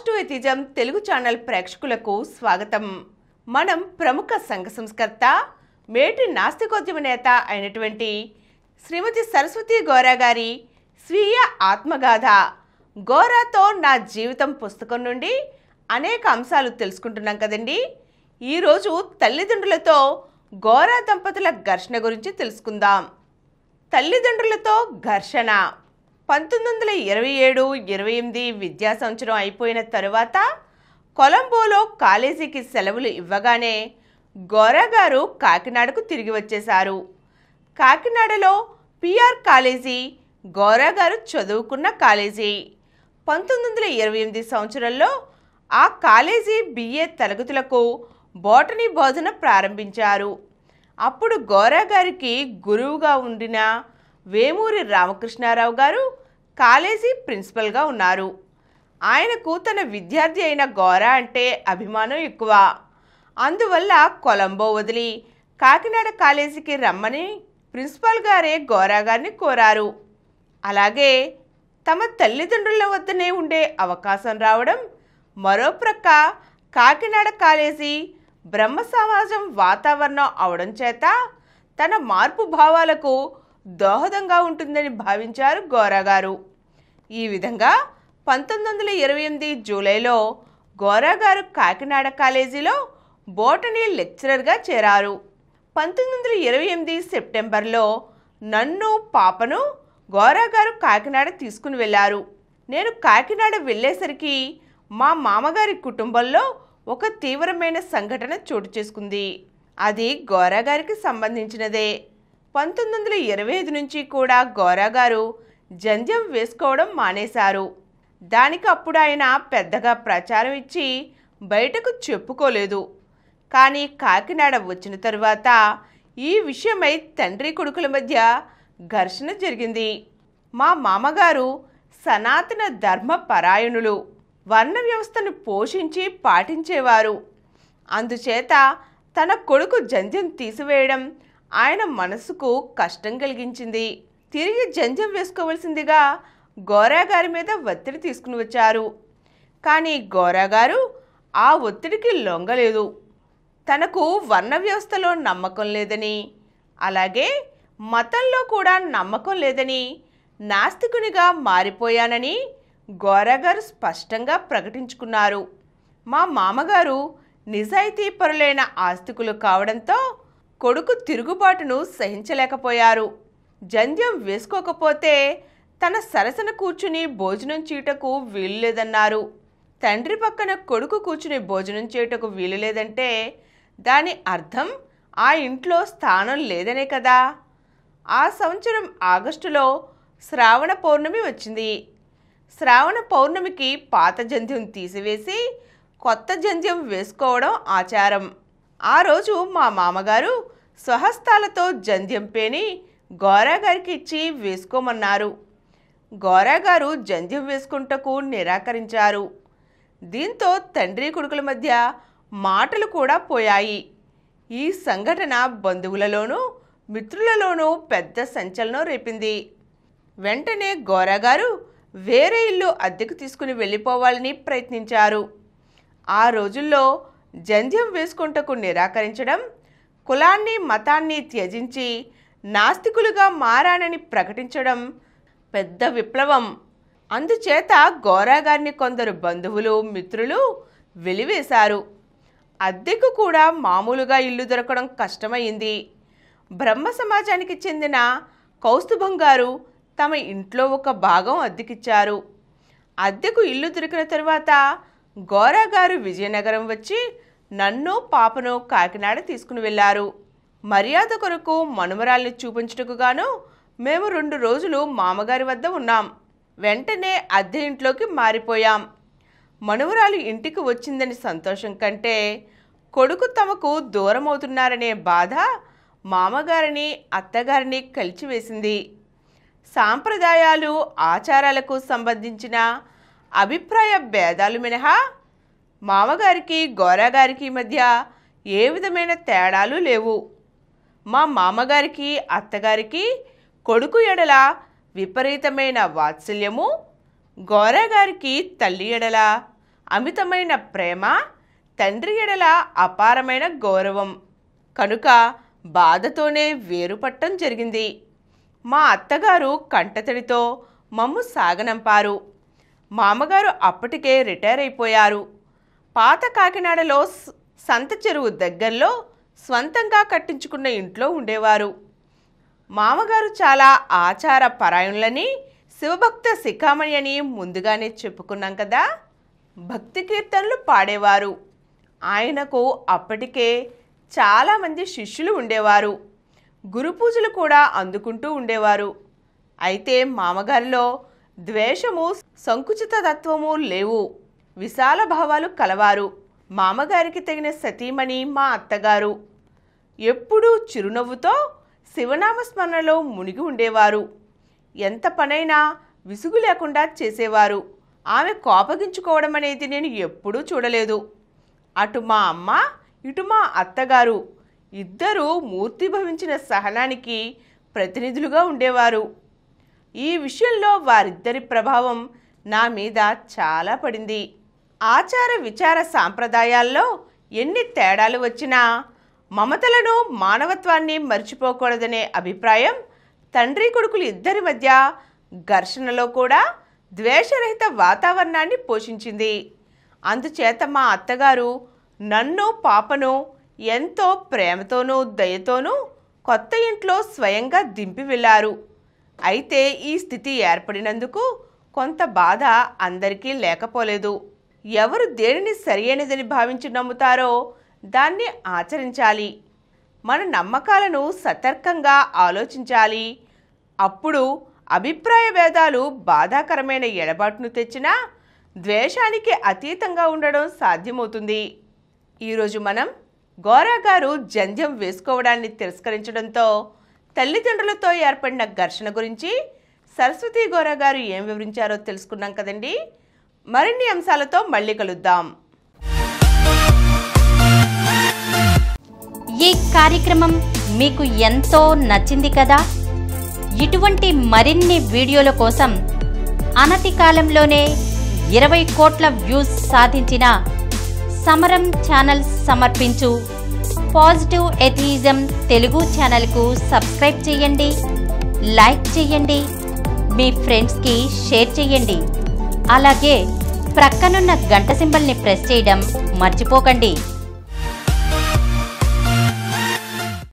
Positivism Telugu channel ప్రేక్షకులకు స్వాగతం. మనం ప్రముఖ సంఘ సంస్కర్త మేటి నాస్తికోద్యమ నేత అయినటువంటి శ్రీమతి సరస్వతి గోరా గారి స్వీయ ఆత్మగాథ గోరాతో నా జీవితం పుస్తకం నుండి అనేక అంశాలు తెలుసుకుంటున్నాం కదండి. ఈరోజు తల్లిదండ్రులతో గోరా దంపతుల ఘర్షణ గురించి తెలుసుకుందాం. తల్లిదండ్రులతో ఘర్షణ 1927-28 విద్యా సంవత్సరం అయిపోయిన తరువాత కొలంబోలో కాలేజీకి సెలవులు ఇవ్వగానే గోరా గారు కాకినాడకు తిరిగి వచ్చేశారు. కాకినాడలో పిఆర్ కాలేజీ గోరా గారు చదువుకున్న కాలేజీ. 1928 సంవత్సరంలో ఆ కాలేజీ బిఏ తరగతులకు బోటనీ బోధన ప్రారంభించారు. అప్పుడు గోరా గారికి గురువుగా ఉండిన వేమూరి రామకృష్ణారావు గారు కాలేజీ ప్రిన్సిపల్గా ఉన్నారు. ఆయనకు తన విద్యార్థి అయిన గోరా అంటే అభిమానం ఎక్కువ. అందువల్ల కొలంబో వదిలి కాకినాడ కాలేజీకి రమ్మని ప్రిన్సిపల్ గారే గోరా గారిని కోరారు. అలాగే తమ తల్లిదండ్రుల వద్దనే ఉండే అవకాశం రావడం, మరో ప్రక్క కాకినాడ కాలేజీ బ్రహ్మ సమాజం వాతావరణం అవడం చేత తన మార్పు భావాలకు దోహదంగా ఉంటుందని భావించారు గోరా గారు. ఈ విధంగా 1928 జూలైలో గోరా గారు కాకినాడ కాలేజీలో బోటనీ లెక్చరర్గా చేరారు. 1928 సెప్టెంబర్లో నన్ను పాపను గోరా గారు కాకినాడ తీసుకుని వెళ్ళారు. నేను కాకినాడ వెళ్ళేసరికి మా మామగారి కుటుంబంలో ఒక తీవ్రమైన సంఘటన చోటు చేసుకుంది. అది గోరా గారికి సంబంధించినదే. 1925 నుంచి కూడా గోరా గారు జంధ్యం వేసుకోవడం మానేశారు. దానికి అప్పుడు ఆయన పెద్దగా ప్రచారం ఇచ్చి బయటకు చెప్పుకోలేదు. కానీ కాకినాడ వచ్చిన తరువాత ఈ విషయమై తండ్రి కొడుకుల మధ్య ఘర్షణ జరిగింది. మా మామగారు సనాతన ధర్మ పరాయణులు, వర్ణ వ్యవస్థను పోషించి పాటించేవారు. అందుచేత తన కొడుకు జంధ్యం తీసివేయడం ఆయన మనసుకు కష్టం కలిగించింది. తిరిగి జంధ్యం వేసుకోవలసిందిగా గోరా గారి మీద ఒత్తిడి తీసుకుని వచ్చారు. కానీ గోరా గారు ఆ ఒత్తిడికి లొంగలేదు. తనకు వర్ణ వ్యవస్థలో నమ్మకం లేదని, అలాగే మతంలో కూడా నమ్మకం లేదని, నాస్తికునిగా మారిపోయానని గోరా గారు స్పష్టంగా ప్రకటించుకున్నారు. మా మామగారు నిజాయితీపరులైన ఆస్తికులు కావడంతో కొడుకు తిరుగుబాటును సహించలేకపోయారు. జంధ్యం వేసుకోకపోతే తన సరసన కూర్చుని భోజనం చేయటకు వీలు లేదన్నారు. తండ్రి పక్కన కొడుకు కూర్చుని భోజనం చేయటకు వీలు లేదంటే దాని అర్థం ఆ ఇంట్లో స్థానం లేదనే కదా. ఆ సంవత్సరం ఆగస్టులో శ్రావణ పౌర్ణమి వచ్చింది. శ్రావణ పౌర్ణమికి పాత జంధ్యం తీసివేసి కొత్త జంధ్యం వేసుకోవడం ఆచారం. ఆ రోజు మా మామగారు స్వహస్తాలతో జంధ్యం పేని గోరా గారికి ఇచ్చి వేసుకోమన్నారు. గోరా గారు జంధ్యం వేసుకుంటకు నిరాకరించారు. దీంతో తండ్రి కొడుకుల మధ్య మాటలు కూడా పోయాయి. ఈ సంఘటన బంధువులలోనూ మిత్రులలోనూ పెద్ద సంచలనం రేపింది. వెంటనే గోరా గారు వేరే ఇల్లు అద్దెకు తీసుకుని వెళ్ళిపోవాలని ప్రయత్నించారు. ఆ రోజుల్లో జంధ్యం వేసుకుంటకు నిరాకరించడం, కులాన్ని మతాన్ని త్యజించి నాస్తికులుగా మారానని ప్రకటించడం పెద్ద విప్లవం. అందుచేత గోరా గారిని కొందరు బంధువులు మిత్రులు వెలివేశారు. అద్దెకు కూడా మామూలుగా ఇల్లు దొరకడం కష్టమైంది. బ్రహ్మ సమాజానికి చెందిన కౌస్తుభం గారు తమ ఇంట్లో ఒక భాగం అద్దెకిచ్చారు. అద్దెకు ఇల్లు దొరికిన తరువాత గోరా గారు విజయనగరం వచ్చి నన్ను పాపను కాకినాడ తీసుకుని వెళ్ళారు. మర్యాద కొరకు మనుమరాల్ని చూపించుటకు గాను మేము 2 రోజులు మామగారి వద్ద ఉన్నాం. వెంటనే అద్దె ఇంట్లోకి మారిపోయాం. మనుమరాలు ఇంటికి వచ్చిందని సంతోషం కంటే కొడుకు తమకు దూరమవుతున్నారనే బాధ మామగారిని అత్తగారిని కలిచివేసింది. సాంప్రదాయాలు ఆచారాలకు సంబంధించిన అభిప్రాయ భేదాలు మినహా మామగారికి గోరా గారికి మధ్య ఏ విధమైన తేడాలు లేవు. మా మామగారికి అత్తగారికి కొడుకు ఎడల విపరీతమైన వాత్సల్యము, గోరా గారికి తల్లి ఎడల అమితమైన ప్రేమ, తండ్రి ఎడల అపారమైన గౌరవం కనుక బాధతోనే వేరుపట్టం జరిగింది. మా అత్తగారు కంటతడితో మమ్ము సాగనంపారు. మామగారు అప్పటికే రిటైర్ అయిపోయారు. పాత కాకినాడలో సంత చెరువు దగ్గరలో స్వంతంగా కట్టించుకున్న ఇంట్లో ఉండేవారు. మామగారు చాలా ఆచార పరాయణులని, శివభక్త శిఖామణి అని ముందుగానే చెప్పుకున్నాం కదా. భక్తి కీర్తనలు పాడేవారు. ఆయనకు అప్పటికే చాలామంది శిష్యులు ఉండేవారు. గురు పూజలు కూడా అందుకుంటూ ఉండేవారు. అయితే మామగారిలో ద్వేషము, సంకుచిత తత్వము లేవు. విశాల భావాలు కలవారు. మామగారికి తగిన సతీమణి మా అత్తగారు. ఎప్పుడూ చిరునవ్వుతో శివనామస్మరణలో మునిగి ఉండేవారు. ఎంత పనైనా విసుగు లేకుండా చేసేవారు. ఆమె కోపగించుకోవడం అనేది నేను ఎప్పుడూ చూడలేదు. అటు మా అమ్మ, ఇటు మా అత్తగారు ఇద్దరూ మూర్తిభవించిన సహనానికి ప్రతినిధులుగా ఉండేవారు. ఈ విషయంలో వారిద్దరి ప్రభావం నా మీద చాలా పడింది. ఆచార విచార సాంప్రదాయాల్లో ఎన్ని తేడాలు వచ్చినా మమతలను, మానవత్వాన్ని మర్చిపోకూడదనే అభిప్రాయం తండ్రి కొడుకులు ఇద్దరి మధ్య ఘర్షణలో కూడా ద్వేషరహిత వాతావరణాన్ని పోషించింది. అందుచేత మా అత్తగారు నన్ను, పాపను ఎంతో ప్రేమతోనూ దయతోనూ కొత్త ఇంట్లో స్వయంగా దింపి వెళ్ళారు. అయితే ఈ స్థితి ఏర్పడినందుకు కొంత బాధ అందరికీ లేకపోలేదు. ఎవరు దేనిని సరియైనదని భావించి నమ్ముతారో దాన్ని ఆచరించాలి. మన నమ్మకాలను సతర్కంగా ఆలోచించాలి. అప్పుడు అభిప్రాయ భేదాలు బాధాకరమైన ఎడబాటును తెచ్చినా ద్వేషానికి అతీతంగా ఉండడం సాధ్యమవుతుంది. ఈరోజు మనం గోరా గారు జంధ్యం వేసుకోవడాన్ని తిరస్కరించడంతో తల్లిదండ్రులతో ఏర్పడిన ఘర్షణ గురించి సరస్వతి గోరా గారు ఏం వివరించారో తెలుసుకున్నాం కదండి. మరిన్ని అంశాలతో మళ్ళీ కలుద్దాం. ఈ కార్యక్రమం మీకు ఎంతో నచ్చింది కదా. ఇటువంటి మరిన్ని వీడియోల కోసం అనతి కాలంలోనే 20 కోట్ల వ్యూస్ సాధించిన సమరం ఛానల్స్ సమర్పించు పాజిటివ్ ఎథియిజం తెలుగు ఛానల్కు సబ్స్క్రైబ్ చేయండి, లైక్ చేయండి, మీ ఫ్రెండ్స్కి షేర్ చేయండి. అలాగే ప్రక్కనున్న గంట సింబల్ని ప్రెస్ చేయడం మర్చిపోకండి.